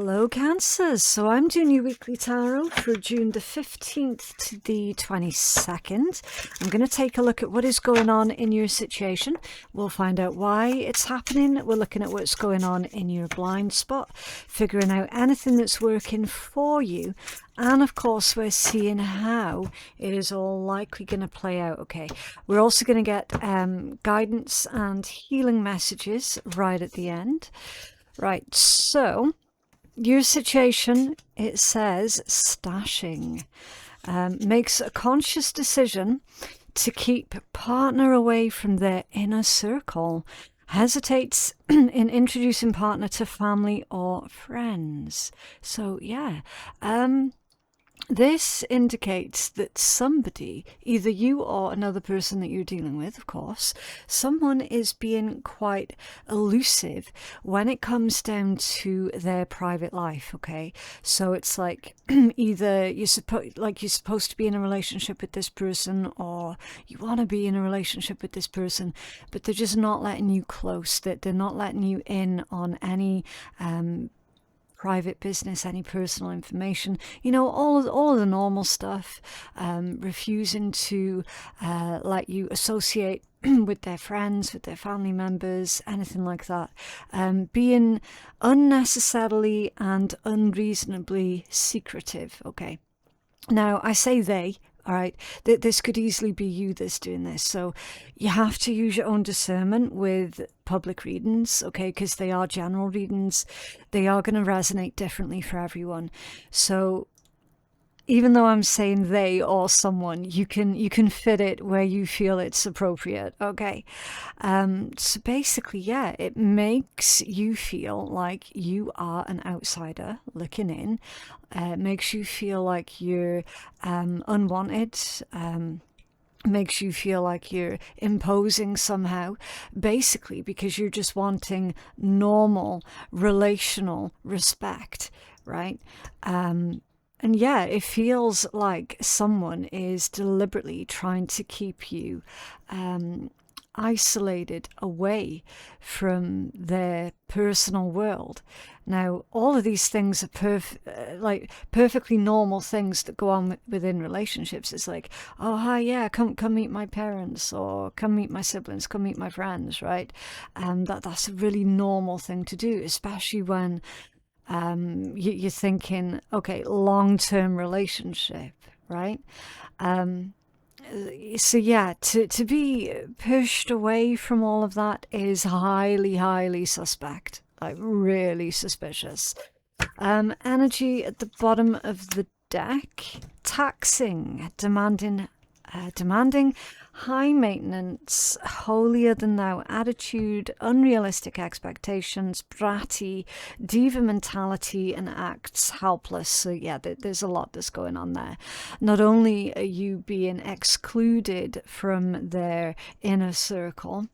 Hello Cancers, so I'm doing your weekly tarot for June the 15th to the 22nd. I'm going to take a look at what is going on in your situation. We'll find out why it's happening. We're looking at what's going on in your blind spot, figuring out anything that's working for you. And of course, we're seeing how it is all likely going to play out. Okay, we're also going to get guidance and healing messages right at the end. Right, so your situation, it says stashing, makes a conscious decision to keep partner away from their inner circle, hesitates in introducing partner to family or friends. So yeah, this indicates that somebody, either you or another person that you're dealing with, of course, someone is being quite elusive when it comes down to their private life, okay? So it's like either you're supposed to be in a relationship with this person, or you want to be in a relationship with this person, but they're just not letting you close, that they're not letting you in on any private business, any personal information, you know, all of the normal stuff, refusing to let you associate with their friends, with their family members, anything like that, being unnecessarily and unreasonably secretive. Okay, now I say they, all right, this could easily be you that's doing this. So you have to use your own discernment with public readings, okay, because they are general readings. They are going to resonate differently for everyone. So even though I'm saying they or someone, you can fit it where you feel it's appropriate, okay? So basically, yeah, it makes you feel like you are an outsider looking in. It makes you feel like you're unwanted, makes you feel like you're imposing somehow, basically because you're just wanting normal relational respect, right? And yeah, it feels like someone is deliberately trying to keep you isolated away from their personal world. Now, all of these things are perfectly normal things that go on within relationships. It's like, oh, hi, yeah, come meet my parents, or come meet my siblings, come meet my friends, right? And that's a really normal thing to do, especially when you're thinking, okay, long-term relationship, right? So yeah, to be pushed away from all of that is highly suspect, like really suspicious. Energy at the bottom of the deck, taxing, demanding high maintenance, holier than thou attitude, unrealistic expectations, bratty, diva mentality, and acts helpless. So yeah, there's a lot that's going on there. Not only are you being excluded from their inner circle,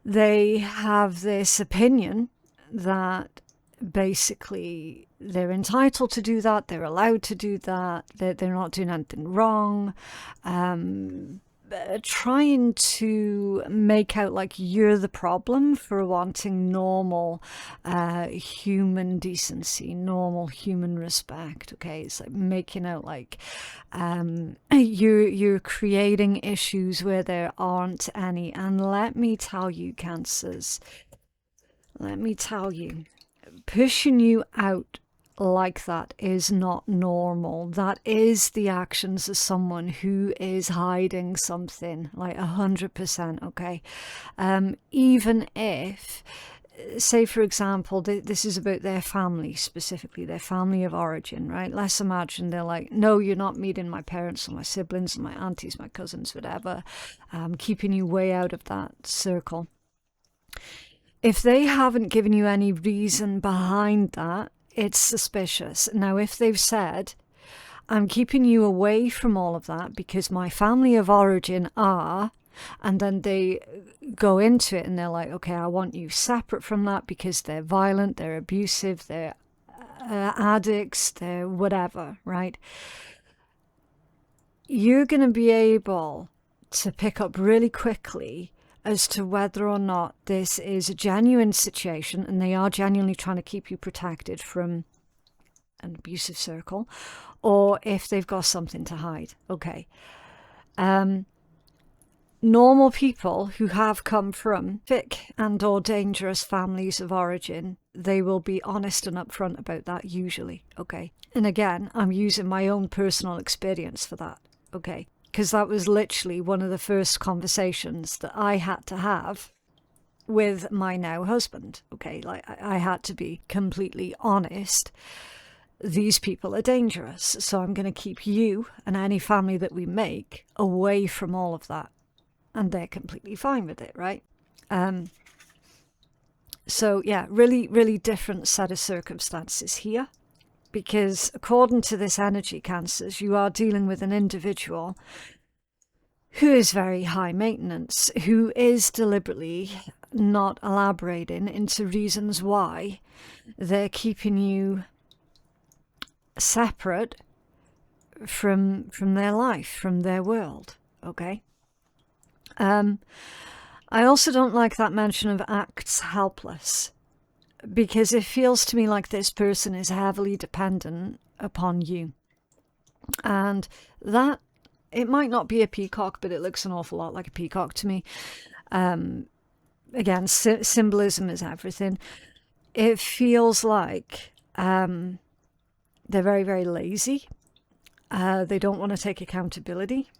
they have this opinion that basically they're entitled to do that, they're allowed to do that, they're not doing anything wrong, trying to make out like you're the problem for wanting normal human decency, normal human respect. Okay, it's like making out like you're creating issues where there aren't any. And let me tell you, Cancers, let me tell you, pushing you out like that is not normal. That is the actions of someone who is hiding something, like 100%, okay? Even if, say for example, this is about their family, specifically their family of origin, right? Let's imagine they're like, no, you're not meeting my parents or my siblings or my aunties, my cousins, whatever, keeping you way out of that circle. If they haven't given you any reason behind that, it's suspicious. Now, if they've said, I'm keeping you away from all of that because my family of origin are, and then they go into it and they're like, okay, I want you separate from that because they're violent, they're abusive, they're addicts, they're whatever, right? You're going to be able to pick up really quickly as to whether or not this is a genuine situation and they are genuinely trying to keep you protected from an abusive circle, or if they've got something to hide. Okay. Normal people who have come from thick and or dangerous families of origin, they will be honest and upfront about that usually. Okay. And again, I'm using my own personal experience for that. Okay. Because that was literally one of the first conversations that I had to have with my now husband. Okay. Like, I had to be completely honest. These people are dangerous, so I'm going to keep you and any family that we make away from all of that. And they're completely fine with it, right? So yeah, really, really different set of circumstances here. Because according to this energy, Cancers, you are dealing with an individual who is very high maintenance, who is deliberately not elaborating into reasons why they're keeping you separate from their life, from their world. Okay. I also don't like that mention of acts helpless, because it feels to me like this person is heavily dependent upon you. And that, it might not be a peacock, but it looks an awful lot like a peacock to me. Again, symbolism is everything. It feels like they're very, very lazy. They don't want to take accountability.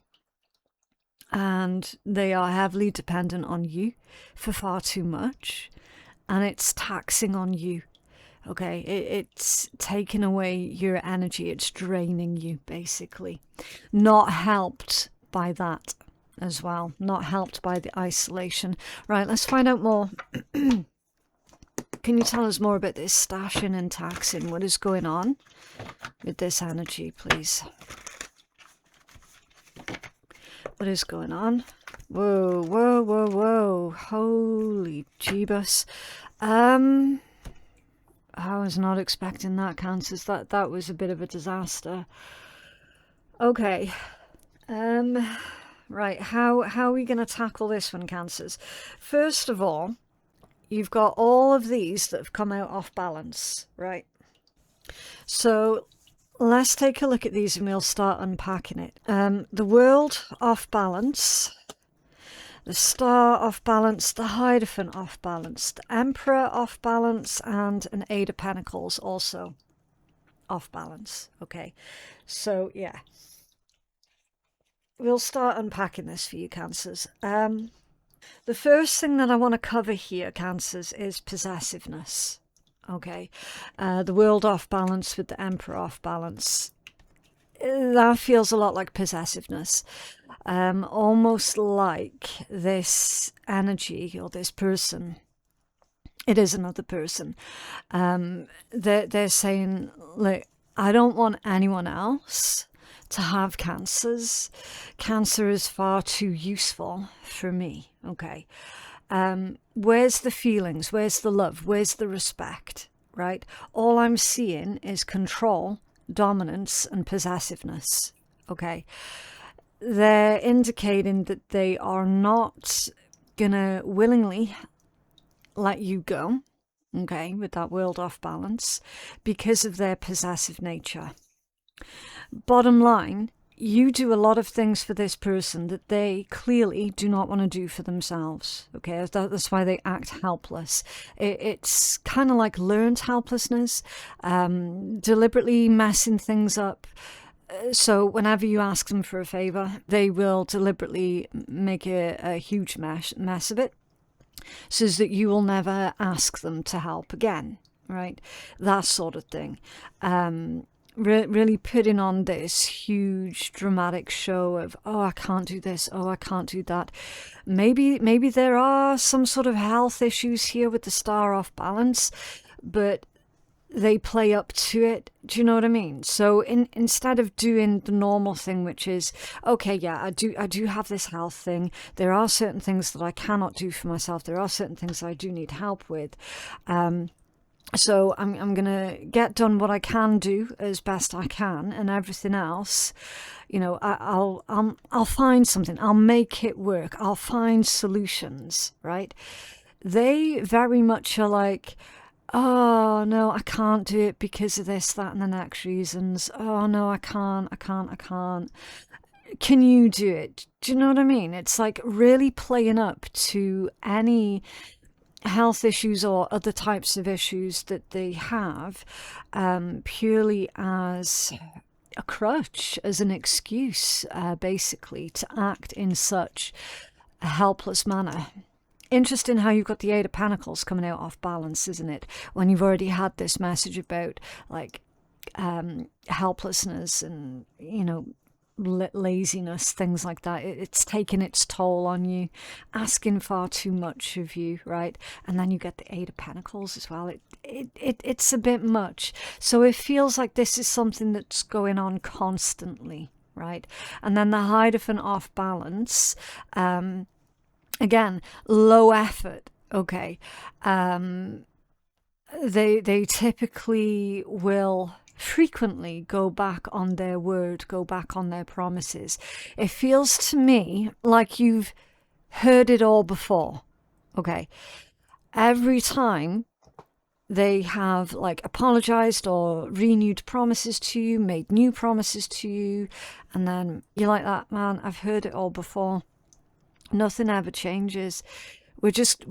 And they are heavily dependent on you for far too much. And it's taxing on you. Okay, it's taking away your energy. It's draining you, basically. Not helped by that as well. Not helped by the isolation. Right, let's find out more. Can you tell us more about this stashing and taxing? What is going on with this energy, please? What is going on? Whoa, whoa, whoa, whoa. Holy Jeebus. I was not expecting that, Cancers. That was a bit of a disaster. Okay. Right, how are we going to tackle this one, Cancers? First of all, you've got all of these that have come out off balance, right? So let's take a look at these and we'll start unpacking it. The World off balance, the Star off balance, the Hierophant off balance, the Emperor off balance, and an Eight of Pentacles also off balance. Okay, so yeah, we'll start unpacking this for you, Cancers. The first thing that I want to cover here, Cancers, is possessiveness. Okay, the World off balance with the Emperor off balance. That feels a lot like possessiveness. Almost like this energy or this person. It is another person. They're saying, look, I don't want anyone else to have cancers. Cancer is far too useful for me. Okay. Where's the feelings? Where's the love? Where's the respect? Right? All I'm seeing is control, dominance, and possessiveness. Okay. They're indicating that they are not gonna willingly let you go. Okay, with that World off balance, because of their possessive nature. Bottom line, you do a lot of things for this person that they clearly do not want to do for themselves. Okay, that's why they act helpless. It's kind of like learned helplessness, deliberately messing things up. So whenever you ask them for a favor, they will deliberately make a huge mess of it, so that you will never ask them to help again, right? That sort of thing. Really putting on this huge dramatic show of, oh, I can't do this, oh, I can't do that. Maybe there are some sort of health issues here with the Star off balance, but they play up to it. Do you know what I mean? So instead of doing the normal thing, which is, okay, yeah, I do have this health thing. There are certain things that I cannot do for myself. There are certain things that I do need help with. So I'm gonna get done what I can do as best I can, and everything else, you know, I'll find something. I'll make it work. I'll find solutions, right? They very much are like, oh no, I can't do it because of this, that, and the next reasons. Oh no, I can't. Can you do it? Do you know what I mean? It's like really playing up to any health issues or other types of issues that they have, purely as a crutch, as an excuse, basically, to act in such a helpless manner. Interesting how you've got the Eight of Pentacles coming out off balance, isn't it? When you've already had this message about, like, helplessness and, you know, laziness, things like that. It's taking its toll on you, asking far too much of you, right? And then you get the Eight of Pentacles as well. It's a bit much. So it feels like this is something that's going on constantly, right? And then the Hierophant off balance, again, low effort, okay. They typically will frequently go back on their word, go back on their promises. It feels to me like you've heard it all before, okay? Every time they have like apologized or renewed promises to you, made new promises to you, and then you're like, that man, I've heard it all before. Nothing ever changes. We're just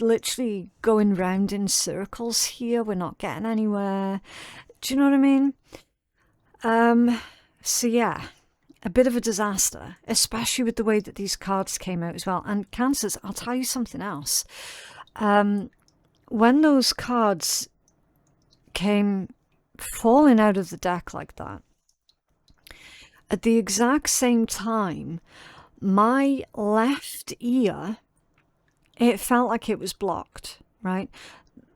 literally going round in circles here. We're not getting anywhere. Do you know what I mean? So yeah, a bit of a disaster, especially with the way that these cards came out as well. And Cancers, I'll tell you something else. When those cards came falling out of the deck like that, at the exact same time, my left ear, it felt like it was blocked, right?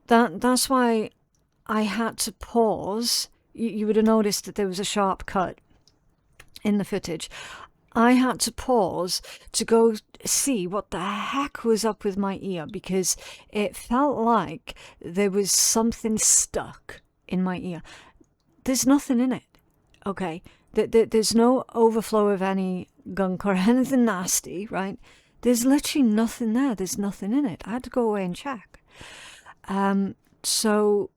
That's why I had to pause. You would have noticed that there was a sharp cut in the footage. I had to pause to go see what the heck was up with my ear, because it felt like there was something stuck in my ear. There's nothing in it, okay? There's no overflow of any gunk or anything nasty, right? There's literally nothing there. There's nothing in it. I had to go away and check. So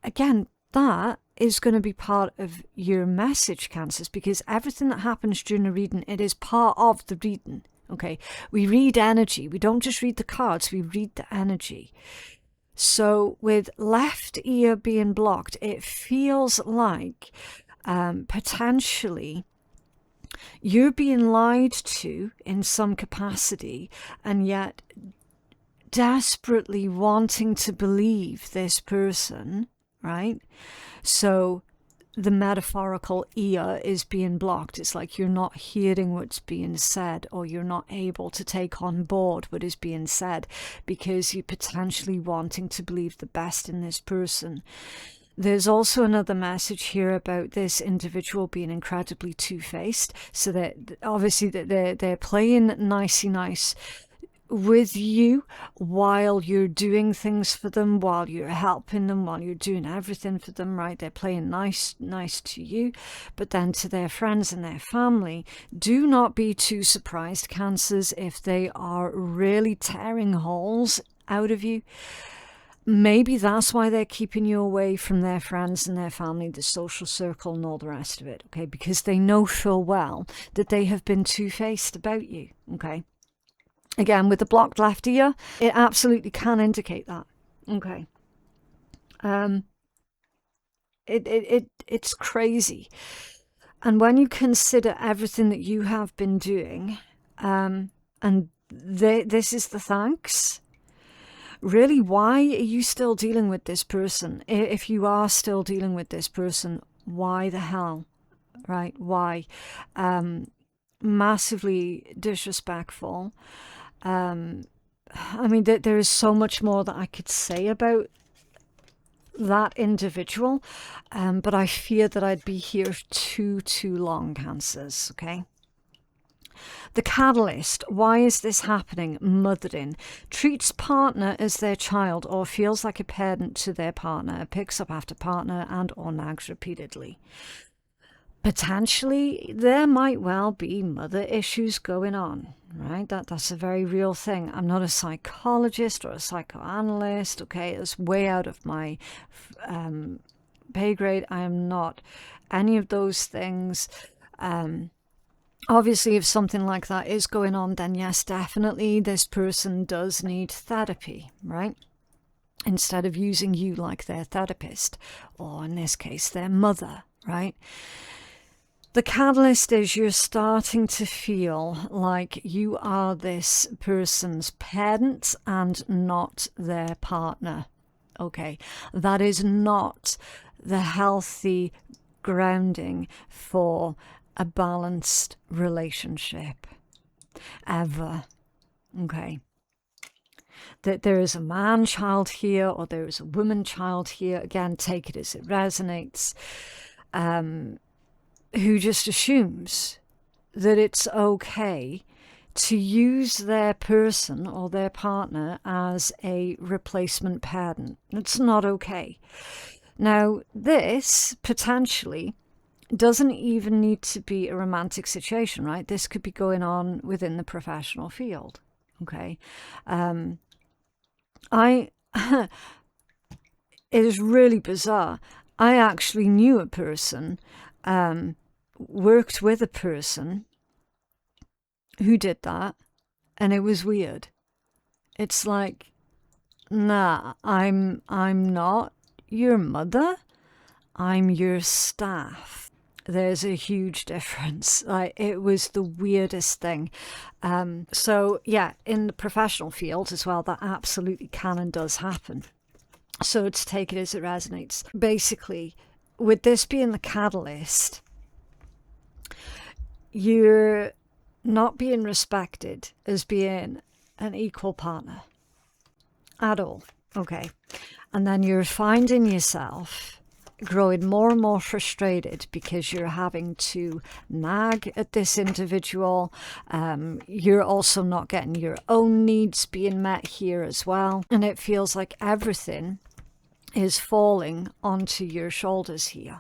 again, that is going to be part of your message, Cancers, because everything that happens during a reading, it is part of the reading, okay? We read energy. We don't just read the cards, we read the energy. So with left ear being blocked, it feels like potentially you're being lied to in some capacity, and yet desperately wanting to believe this person, right? So the metaphorical ear is being blocked. It's like you're not hearing what's being said, or you're not able to take on board what is being said, because you're potentially wanting to believe the best in this person. There's also another message here about this individual being incredibly two-faced. So that obviously they're playing nicey nice with you while you're doing things for them, while you're helping them, while you're doing everything for them, right? They're playing nice to you, but then to their friends and their family, do not be too surprised, Cancers, if they are really tearing holes out of you. Maybe that's why they're keeping you away from their friends and their family, the social circle and all the rest of it, okay? Because they know full well that they have been two-faced about you, okay? Again, with the blocked left ear, it absolutely can indicate that, okay? It's crazy. And when you consider everything that you have been doing, and this is the thanks. Really, why are you still dealing with this person? If you are still dealing with this person, why the hell, right? Why? Massively disrespectful. I mean, there is so much more that I could say about that individual, but I fear that I'd be here too long, Cancers, okay? The catalyst, why is this happening? Mothering. Treats partner as their child or feels like a parent to their partner, picks up after partner and or nags repeatedly. Potentially, there might well be mother issues going on, right? That's a very real thing. I'm not a psychologist or a psychoanalyst, okay? It's way out of my pay grade. I am not any of those things. Obviously, if something like that is going on, then yes, definitely this person does need therapy, right? Instead of using you like their therapist, or in this case, their mother, right? The catalyst is you're starting to feel like you are this person's parent and not their partner. Okay, that is not the healthy grounding for a balanced relationship, ever. Okay. That there is a man-child here or there is a woman-child here. Again, take it as it resonates. Who just assumes that it's okay to use their person or their partner as a replacement parent. It's not okay. Now, this potentially doesn't even need to be a romantic situation, right? This could be going on within the professional field, okay? It is really bizarre. I actually knew a person, worked with a person who did that, and it was weird. It's like, nah, I'm not your mother, I'm your staff. There's a huge difference. Like, it was the weirdest thing. So yeah, in the professional field as well, that absolutely can and does happen. So it's take it as it resonates. Basically, with this being the catalyst, you're not being respected as being an equal partner at all. Okay. And then you're finding yourself growing more and more frustrated because you're having to nag at this individual. You're also not getting your own needs being met here as well. And it feels like everything is falling onto your shoulders here.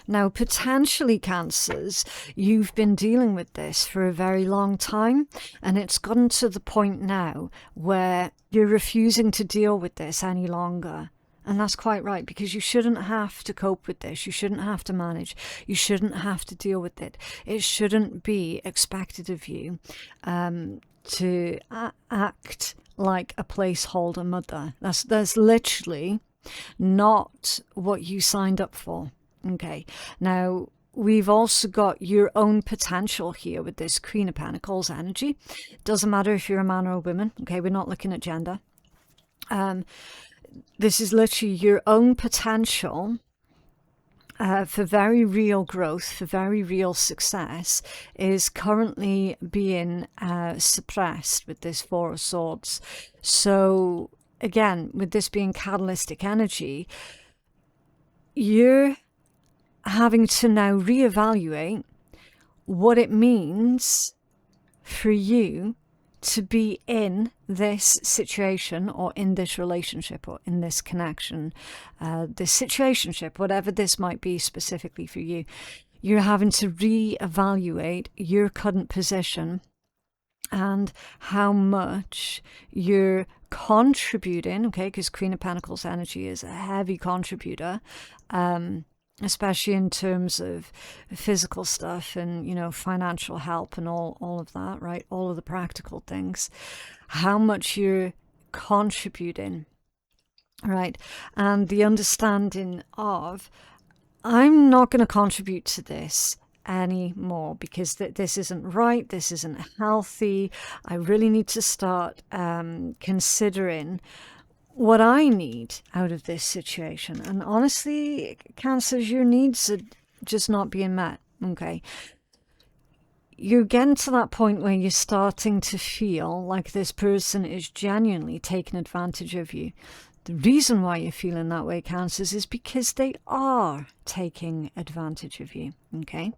Now, potentially, Cancers, you've been dealing with this for a very long time, and it's gotten to the point now where you're refusing to deal with this any longer. And that's quite right, because you shouldn't have to cope with this. You shouldn't have to manage. You shouldn't have to deal with it. It shouldn't be expected of you to act like a placeholder mother. That's literally not what you signed up for. Okay, now we've also got your own potential here with this Queen of Pentacles energy. Doesn't matter if you're a man or a woman. Okay, we're not looking at gender. This is literally your own potential for very real growth, for very real success, is currently being suppressed with this Four of Swords. So again, with this being catalytic energy, you're having to now reevaluate what it means for you to be in this situation or in this relationship or in this connection, this situationship, whatever this might be specifically for you. You're having to reevaluate your current position and how much you're contributing, okay, because Queen of Pentacles energy is a heavy contributor, especially in terms of physical stuff and, you know, financial help and all of that, right? All of the practical things, how much you're contributing, right? And the understanding of, I'm not going to contribute to this anymore because this isn't right, this isn't healthy. I really need to start considering what I need out of this situation. And honestly, Cancers, your needs are just not being met, okay? You're getting to that point where you're starting to feel like this person is genuinely taking advantage of you. The reason why you're feeling that way, Cancers, is because they are taking advantage of you. Okay,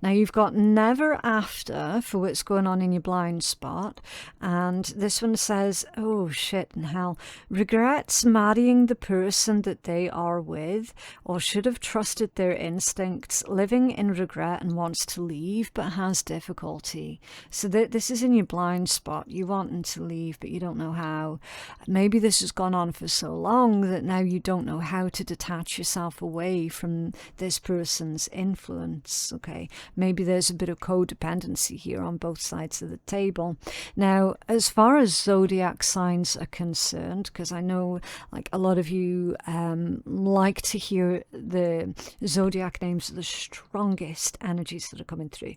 now you've got never after for what's going on in your blind spot, and this one says, oh shit and hell, regrets marrying the person that they are with, or should have trusted their instincts, living in regret and wants to leave but has difficulty. So this is in your blind spot. You wanting to leave but you don't know how. Maybe this has gone on for so long that now you don't know how to detach yourself away from this person's influence. Okay, maybe there's a bit of codependency here on both sides of the table. Now, as far as zodiac signs are concerned, because I know like a lot of you like to hear the zodiac names of the strongest energies that are coming through.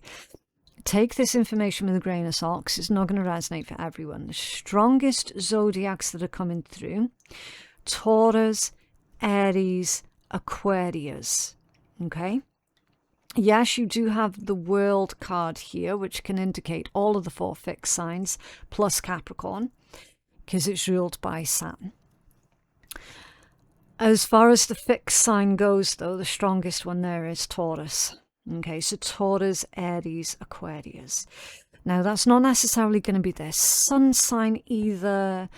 Take this information with a grain of salt, because it's not going to resonate for everyone. The strongest zodiacs that are coming through: Taurus, Aries, Aquarius. Okay. Yes, you do have the World card here, which can indicate all of the 4 fixed signs, plus Capricorn, because it's ruled by Saturn. As far as the fixed sign goes, though, the strongest one there is Taurus. Okay, so Taurus, Aries, Aquarius. Now, that's not necessarily going to be their sun sign either.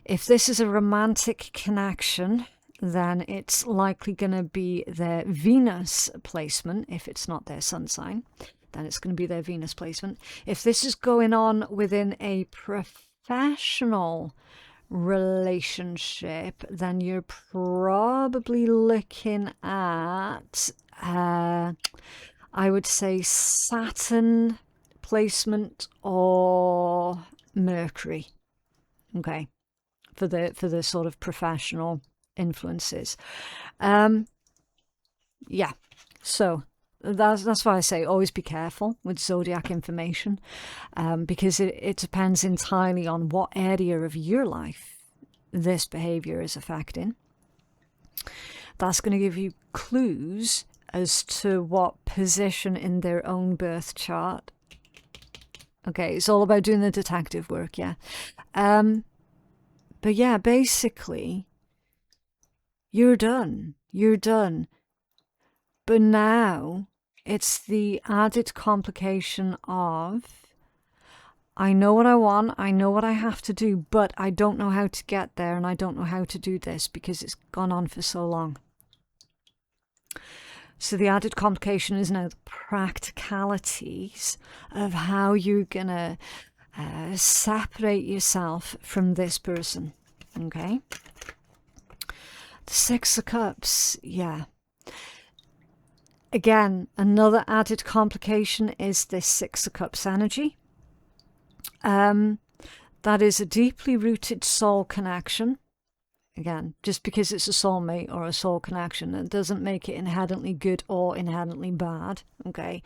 If this is a romantic connection, then it's likely going to be their Venus placement. If it's not their sun sign, then it's going to be their Venus placement. If this is going on within a professional relationship, then you're probably looking at, I would say, Saturn placement or Mercury. Okay, for the sort of professional influences. Yeah, so that's why I say always be careful with zodiac information, because it depends entirely on what area of your life this behavior is affecting. That's going to give you clues as to what position in their own birth chart. Okay, it's all about doing the detective work, yeah. But yeah, basically, you're done. You're done. But now it's the added complication of, I know what I want, I know what I have to do, but I don't know how to get there, and I don't know how to do this because it's gone on for so long. So the added complication is now the practicalities of how you're going to separate yourself from this person. Okay? The 6 of Cups, yeah. Again, another added complication is this 6 of Cups energy. That is a deeply rooted soul connection. Again, just because it's a soulmate or a soul connection, it doesn't make it inherently good or inherently bad, okay?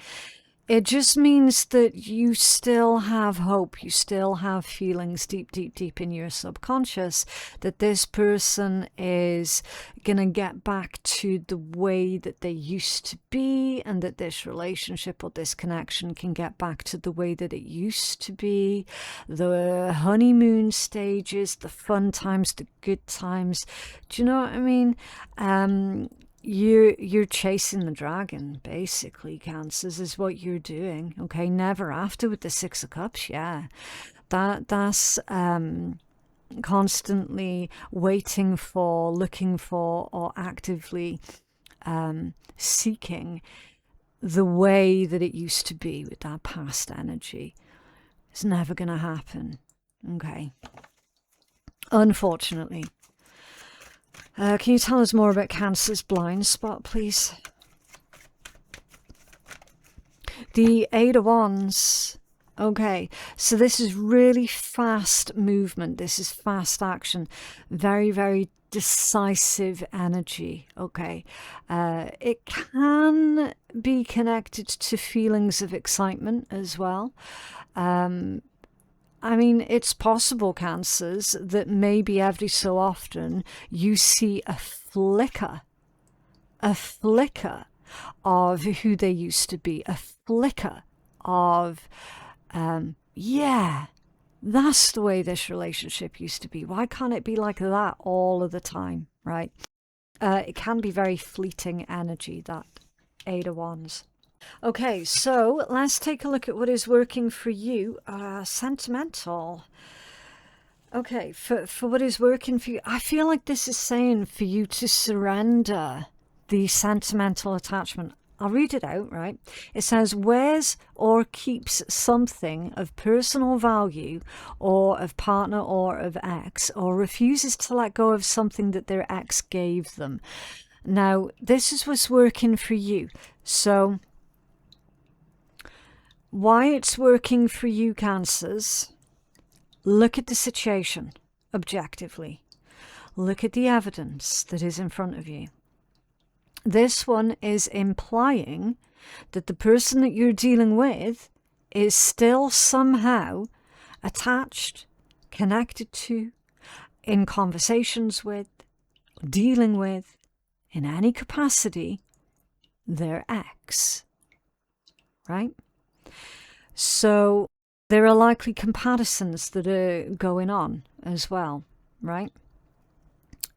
It just means that you still have hope, you still have feelings deep, deep, deep in your subconscious that this person is going to get back to the way that they used to be, and that this relationship or this connection can get back to the way that it used to be. The honeymoon stages, the fun times, the good times. Do you know what I mean? You're chasing the dragon, basically, Cancers, is what you're doing. Okay, never after with the 6 of Cups, yeah. That's constantly waiting for, looking for, or actively seeking the way that it used to be with that past energy. It's never going to happen. Okay. Unfortunately. Can you tell us more about Cancer's blind spot, please? The 8 of Wands. Okay, so this is really fast movement. This is fast action. Very, very decisive energy. Okay, it can be connected to feelings of excitement as well. I mean, it's possible, Cancers, that maybe every so often you see a flicker of who they used to be, a flicker of, yeah, that's the way this relationship used to be. Why can't it be like that all of the time, right? It can be very fleeting energy, that Eight of Wands. Okay, so let's take a look at what is working for you. Sentimental. Okay, for what is working for you, I feel like this is saying for you to surrender the sentimental attachment. I'll read it out, right? It says, wears or keeps something of personal value or of partner or of ex, or refuses to let go of something that their ex gave them. Now, this is what's working for you. So, why it's working for you, Cancers, look at the situation objectively. Look at the evidence that is in front of you. This one is implying that the person that you're dealing with is still somehow attached, connected to, in conversations with, dealing with, in any capacity, their ex, right? So there are likely comparisons that are going on as well, right?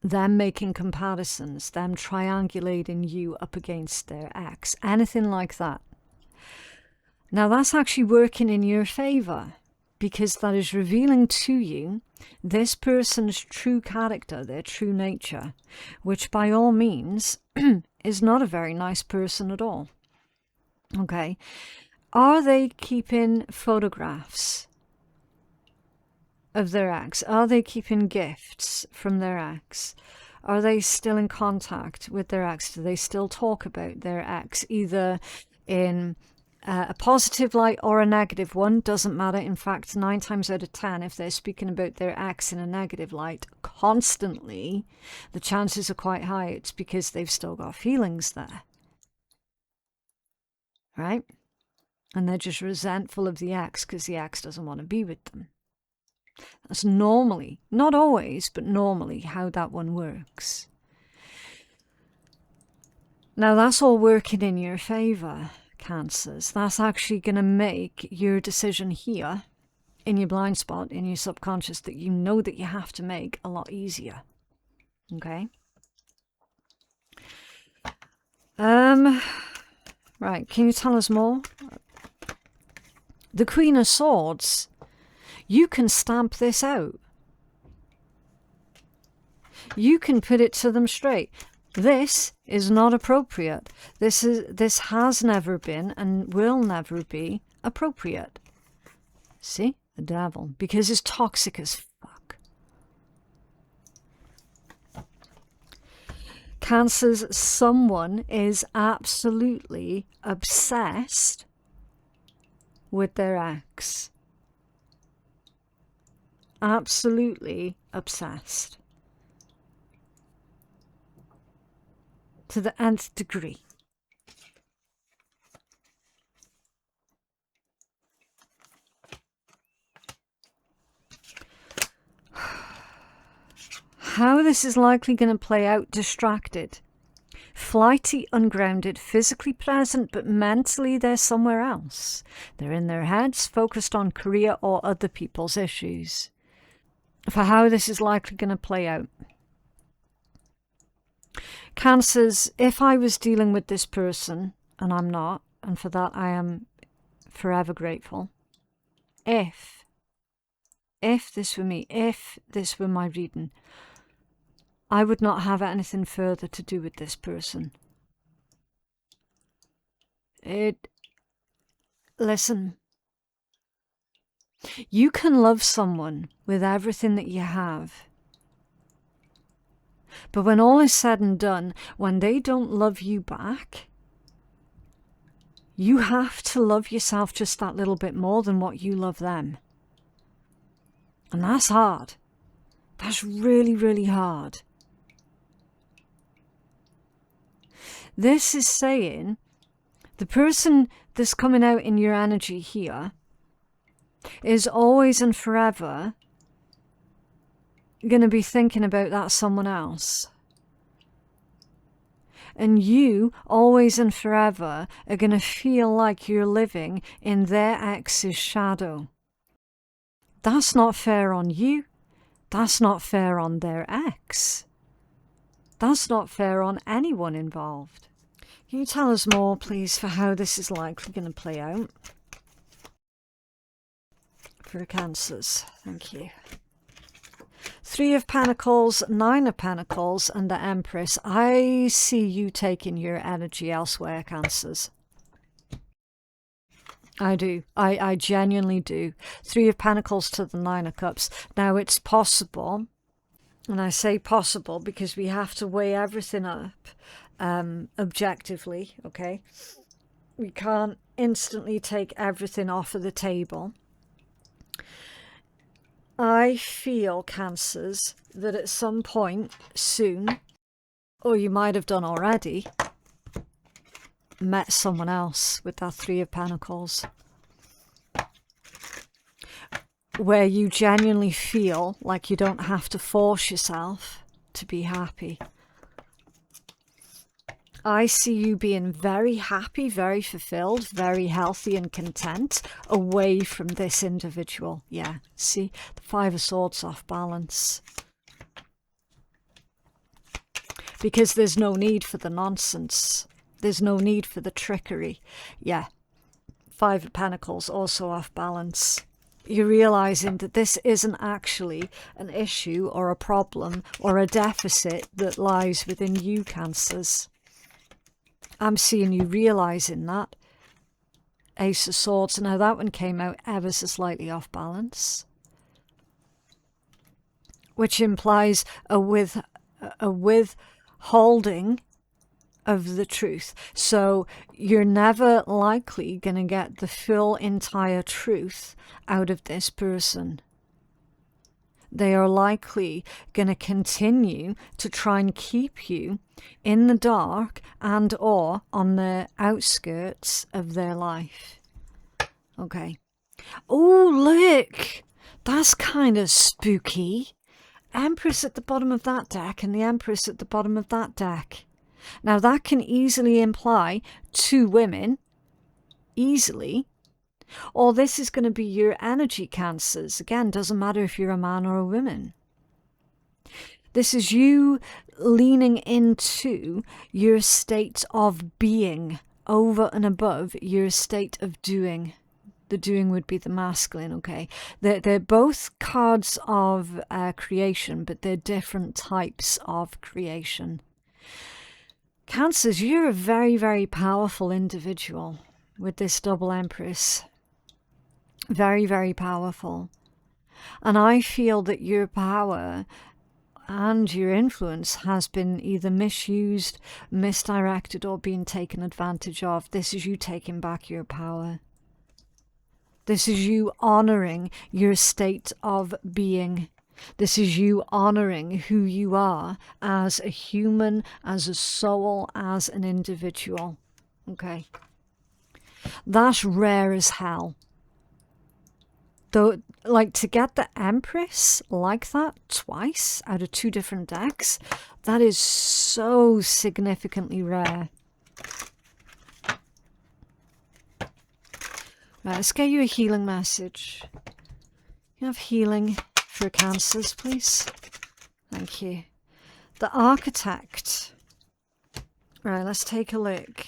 Them making comparisons, them triangulating you up against their ex, anything like that. Now that's actually working in your favor, because that is revealing to you this person's true character, their true nature, which by all means is not a very nice person at all. Okay. Are they keeping photographs of their ex? Are they keeping gifts from their ex? Are they still in contact with their ex? Do they still talk about their ex, either in a positive light or a negative one? Doesn't matter. In fact, 9 times out of 10, if they're speaking about their ex in a negative light constantly, the chances are quite high it's because they've still got feelings there, right? And they're just resentful of the ex because the ex doesn't want to be with them. That's normally, not always, but normally how that one works. Now that's all working in your favor, Cancers. That's actually going to make your decision here, in your blind spot, in your subconscious, that you know that you have to make a lot easier. Okay? Right, can you tell us more? The Queen of Swords, you can stamp this out. You can put it to them straight. This is not appropriate. This has never been and will never be appropriate. See? The Devil. Because it's toxic as fuck. Cancers, someone is absolutely obsessed with their ex. Absolutely obsessed. To the nth degree. How this is likely going to play out: distracted, flighty, ungrounded, physically present, but mentally they're somewhere else. They're in their heads, focused on career or other people's issues. For how this is likely going to play out. Cancers, if I was dealing with this person, and I'm not, and for that I am forever grateful, if this were me, if this were my reading, I would not have anything further to do with this person. Listen, you can love someone with everything that you have. But when all is said and done, when they don't love you back, you have to love yourself just that little bit more than what you love them. And that's hard. That's really, really hard. This is saying the person that's coming out in your energy here is always and forever going to be thinking about that someone else. And you, always and forever, are going to feel like you're living in their ex's shadow. That's not fair on you. That's not fair on their ex. That's not fair on anyone involved. Can you tell us more, please, for how this is likely going to play out for Cancers? Thank you. Three of Pentacles, Nine of Pentacles, and the Empress. I see you taking your energy elsewhere, Cancers. I do. I genuinely do. Three of Pentacles to the Nine of Cups. Now, it's possible, and I say possible because we have to weigh everything up objectively, okay? We can't instantly take everything off of the table. I feel, Cancers, that at some point soon, or you might have done already, met someone else with that Three of Pentacles, where you genuinely feel like you don't have to force yourself to be happy. I see you being very happy, very fulfilled, very healthy and content away from this individual. Yeah, see, the Five of Swords off balance. Because there's no need for the nonsense. There's no need for the trickery. Yeah, Five of Pentacles also off balance. You're realizing that this isn't actually an issue or a problem or a deficit that lies within you, Cancers. I'm seeing you realizing that. Ace of Swords. Now that one came out ever so slightly off balance, which implies a withholding of the truth. So you're never likely going to get the full entire truth out of this person. They are likely going to continue to try and keep you in the dark and or on the outskirts of their life. Okay. Oh, look. That's kind of spooky. Empress at the bottom of that deck and the Empress at the bottom of that deck. Now, that can easily imply two women. Easily. Or this is going to be your energy, Cancers. Again, doesn't matter if you're a man or a woman. This is you leaning into your state of being over and above your state of doing. The doing would be the masculine, okay? They're both cards of creation, but they're different types of creation. Cancers, you're a very, very powerful individual with this double Empress. Very, very powerful. And I feel that your power and your influence has been either misused, misdirected, or being taken advantage of. This is you taking back your power. This is you honoring your state of being. This is you honoring who you are as a human, as a soul, as an individual. Okay. That's rare as hell. Though, like, to get the Empress like that twice out of two different decks, that is so significantly rare. Right, let's get you a healing message. You have healing for Cancers, please. Thank you. The Architect. Right, let's take a look.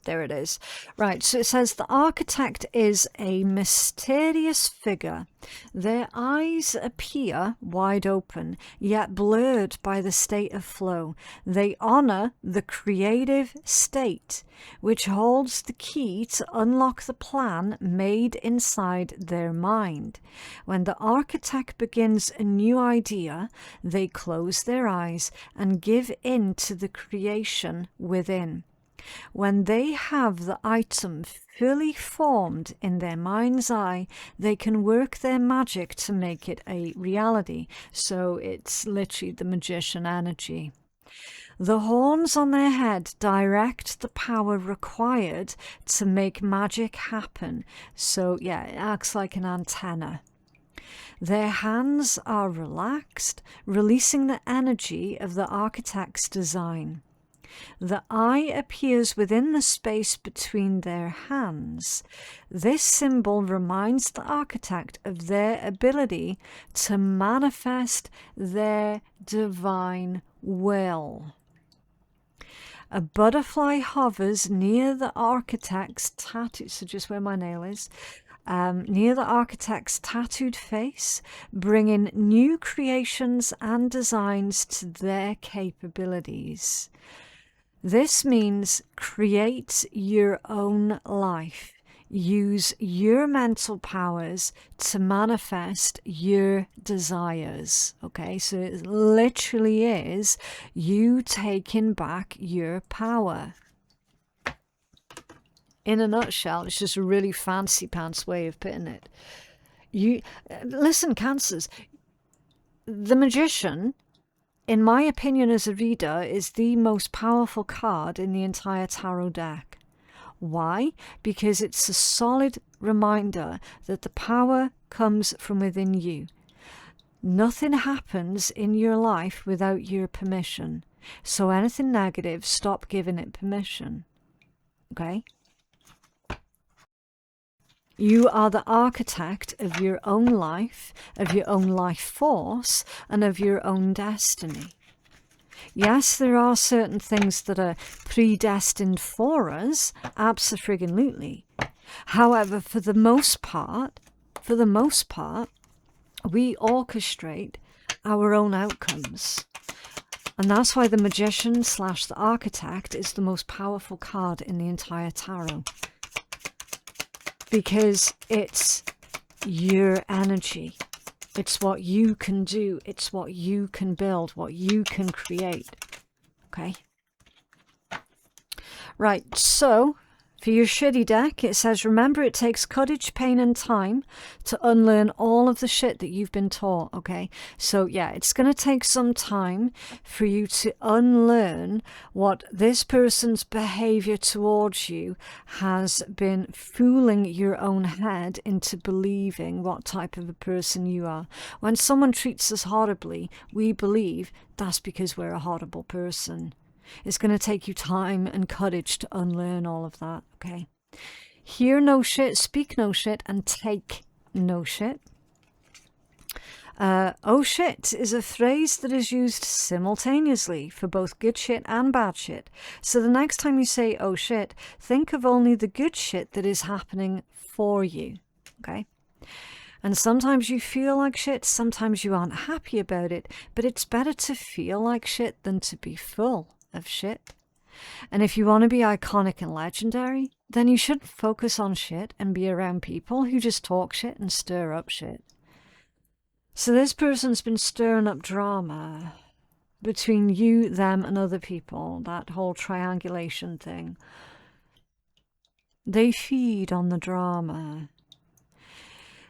There it is. Right, so it says the Architect is a mysterious figure. Their eyes appear wide open, yet blurred by the state of flow. They honor the creative state, which holds the key to unlock the plan made inside their mind. When the Architect begins a new idea, they close their eyes and give in to the creation within. When they have the item fully formed in their mind's eye, they can work their magic to make it a reality. So it's literally the magician energy. The horns on their head direct the power required to make magic happen. So yeah, it acts like an antenna. Their hands are relaxed, releasing the energy of the Architect's design. The eye appears within the space between their hands. This symbol reminds the Architect of their ability to manifest their divine will. A butterfly hovers near the architect's tattoo, so just where my nail is, near the architect's tattooed face, bringing new creations and designs to their capabilities. This means create your own life. Use your mental powers to manifest your desires. Okay, so it literally is you taking back your power. In a nutshell, it's just a really fancy pants way of putting it. You listen, Cancers, the Magician, in my opinion as a reader, is the most powerful card in the entire tarot deck. Why? Because it's a solid reminder that the power comes from within you. Nothing happens in your life without your permission. So anything negative, stop giving it permission. Okay? You are the architect of your own life, of your own life force, and of your own destiny. Yes, there are certain things that are predestined for us, abso-friggin-lutely. However, for the most part, we orchestrate our own outcomes. And that's why the Magician / the Architect is the most powerful card in the entire tarot. Because it's your energy. It's what you can do. It's what you can build, what you can create. Okay? Right, so for your shitty deck, it says, remember, it takes courage, pain, and time to unlearn all of the shit that you've been taught, okay? So, yeah, it's going to take some time for you to unlearn what this person's behavior towards you has been fooling your own head into believing what type of a person you are. When someone treats us horribly, we believe that's because we're a horrible person. It's going to take you time and courage to unlearn all of that, okay? Hear no shit, speak no shit, and take no shit. Oh shit is a phrase that is used simultaneously for both good shit and bad shit. So the next time you say oh shit, think of only the good shit that is happening for you, okay? And sometimes you feel like shit, sometimes you aren't happy about it, but it's better to feel like shit than to be full of shit. And if you want to be iconic and legendary, then you shouldn't focus on shit and be around people who just talk shit and stir up shit. So this person's been stirring up drama between you, them, and other people, that whole triangulation thing. They feed on the drama.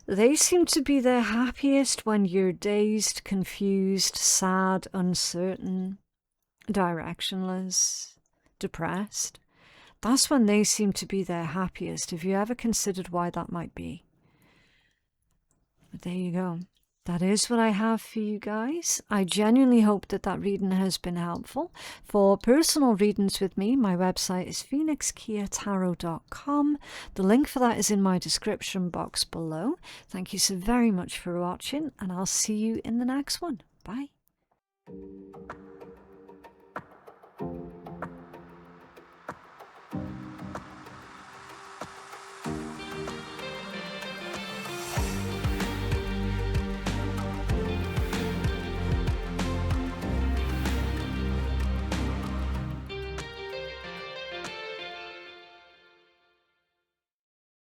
They seem to be their happiest when you're dazed, confused, sad, uncertain, directionless, depressed. That's when they seem to be their happiest. Have you ever considered why that might be? But there you go. That is what I have for you guys. I genuinely hope that that reading has been helpful. For personal readings with me, my website is phoenixkeiatarot.com. The link for that is in my description box below. Thank you so very much for watching, and I'll see you in the next one. Bye.